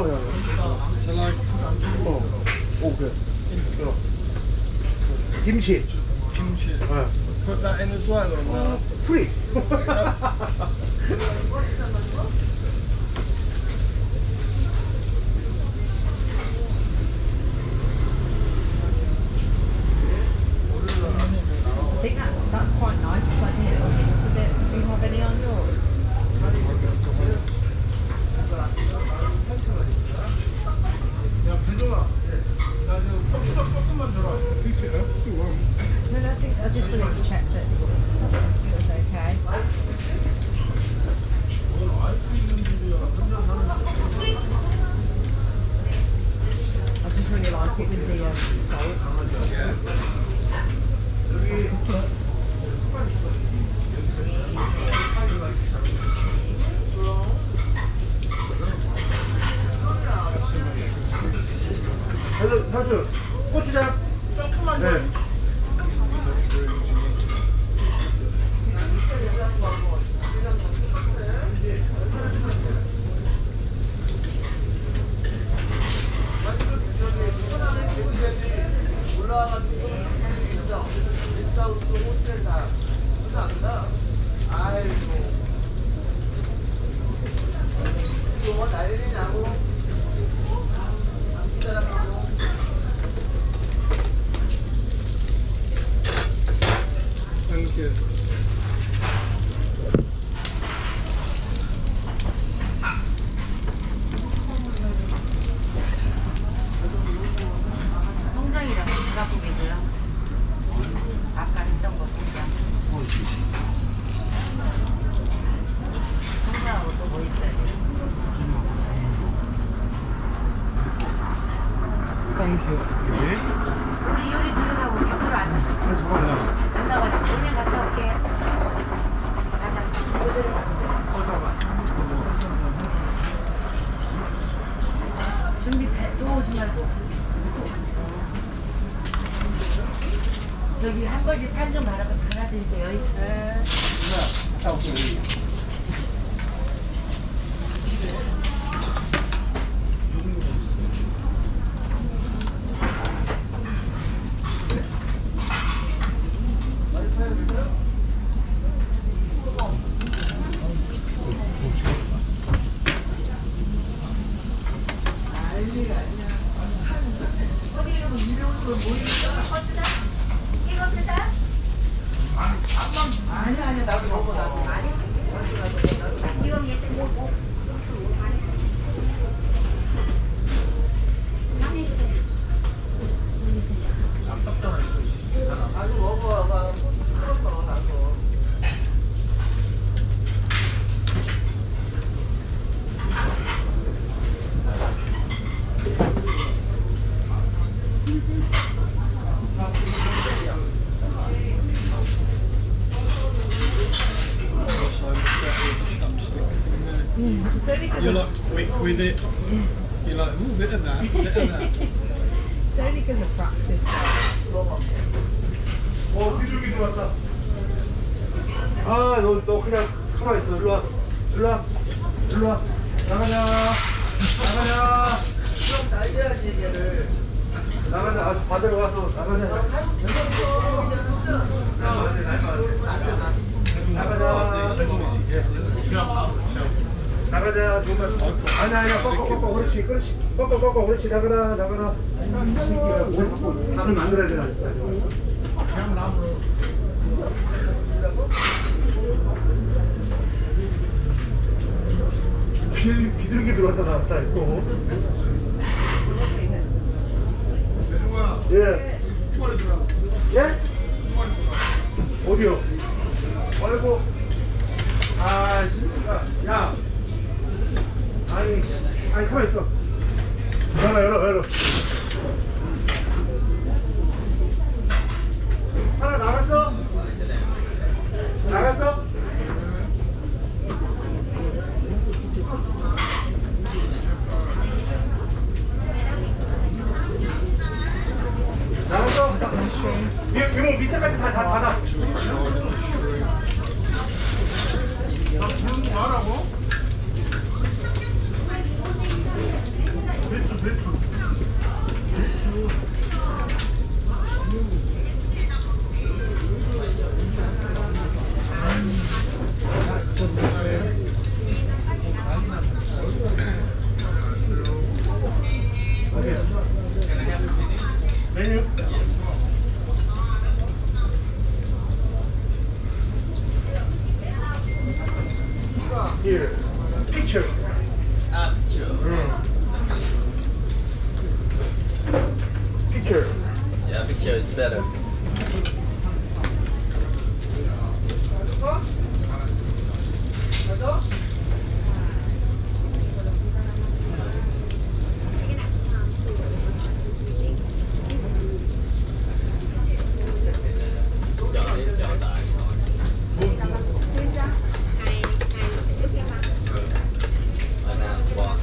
So like, all good. Kimchi. kimchi. Put that in as well or no? Free. I think that's quite nice. It's like a little hint of it. Do you have any on yours? No, I think I just wanted to check that it was okay. I just really like it with the salt. 사주 고추장. 네. Thank you. 통장이랑 갖고 계세요? 아까 했던 거 통장. 통장하고 또 뭐 있어야 돼? Thank you. 우리 요리 들어가고 100% 안 나가지고 그냥 갔다 올게. 가자. 준비해. 또 오지 말고. 여기 한 번씩 판좀 갈아드릴게요. 아니 나도 먹어 나도. 이건 얘 뭐. You're like, with it, you're like, ooh, bit of that, bit of that. It's only because of practice. 비둘기 들어왔다. 아, 너 그냥 가만히 있어. 일로 와. 일로 와. 일로 와. 나가자. 나가자. 좀 날려야지, 얘를. 나가자. 아, 받으러 가서 나가자. 나가자. 정말. 아니야. 꺾어. 그렇지. 꺾어. 그렇지. 나가라. 밥을 만들어야 되나. 비둘기 들어왔다 나왔다 했고. 예. 예? 어디요? 아이고. 아, 야. 아니, 가만 있어. 열어. 하나 나갔어? 나갔어? 나갔어? 이모 밑에까지 다 닫아. 뭐하라고? 메뉴. Here, picture. Picture. Yeah, picture is better. Chọn đi, chọn đại thôi. Ở nào bỏ.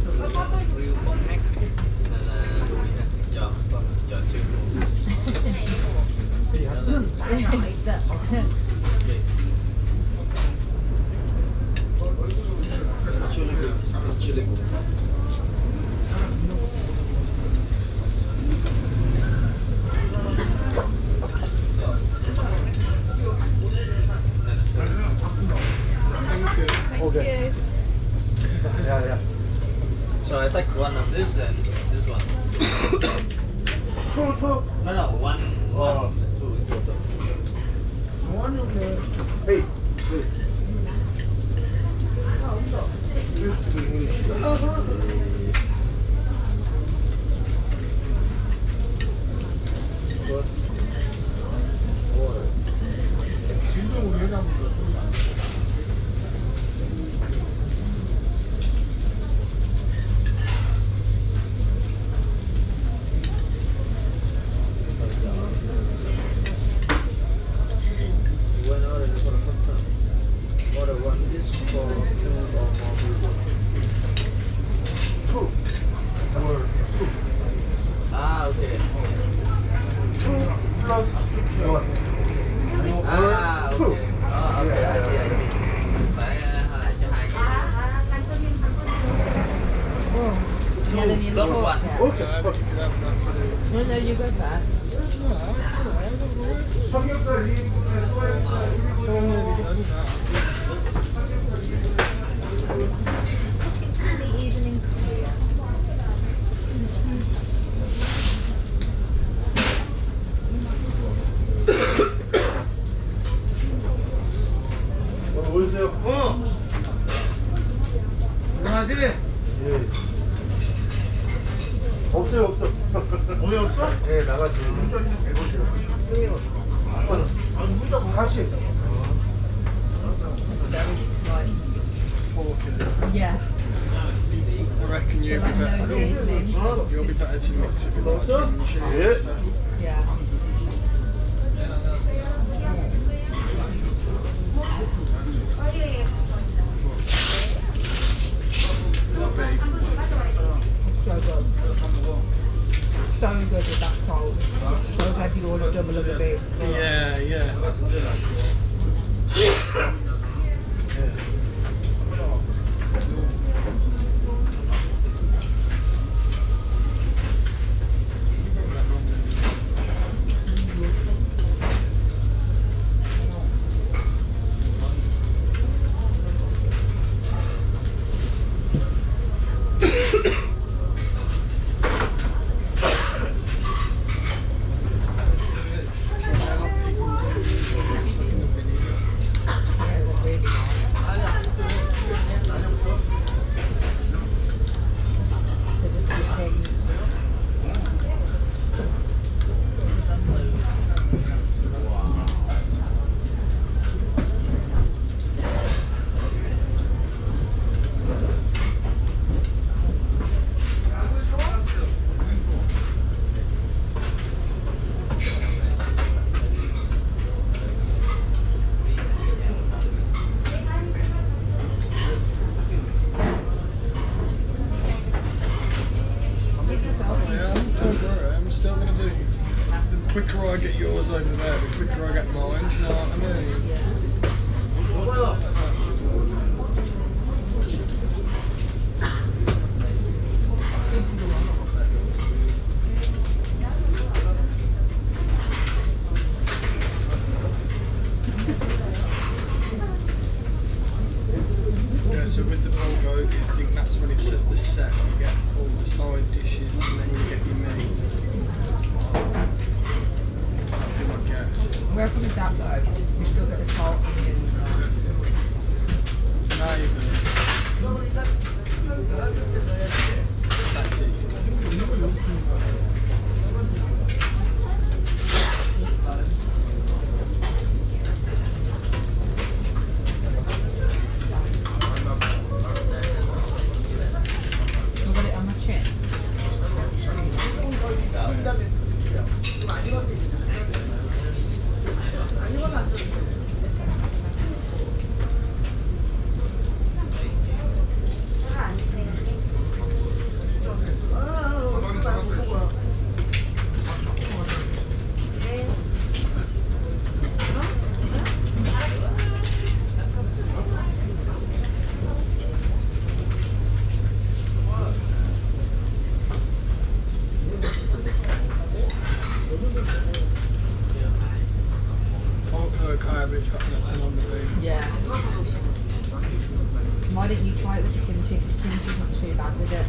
Review một hack nên là chọn xuyên luôn. Chili good. Chili good. Okay. Yeah, yeah. So I take one of this and this one. Two. No, one, two in total. Hey, wait. Used to be English. Plus water. One order for the first time. Order one dish for two or more people. Two. Or two. Ah, okay. Two plus one. Ah, Two. okay. Oh, okay. I see, I see. Phải lại cho hai Yeah, then you Not look one. Okay. No, you go back. 성격까지 Even in Korea. 오세요. 나지? 예. 없어요, 없어. 어디 없어? 예, 나가지. 문자 좀 해보세요. 문자 같이. Yeah. I reckon you'll be Like no better. seasoning. You'll be better to mix it with like kimchi Yeah. and stuff. Yeah. Not big. So good. So good with that cold. So glad you ordered double of a bit. Yeah, yeah. quicker I get yours over there, the quicker I get mine. Do you know what I mean? Yeah, so with the bulgogi, I think that's when it says the set, you get all the side dishes and then you get your meat. That'd be my guess. Where can we that though? We still get the salt and the Maybe. That's it. We've got it on my chin. It's got nothing on the thing. Yeah. Why didn't you try it with the kimchi? Because kimchi's not too bad with it.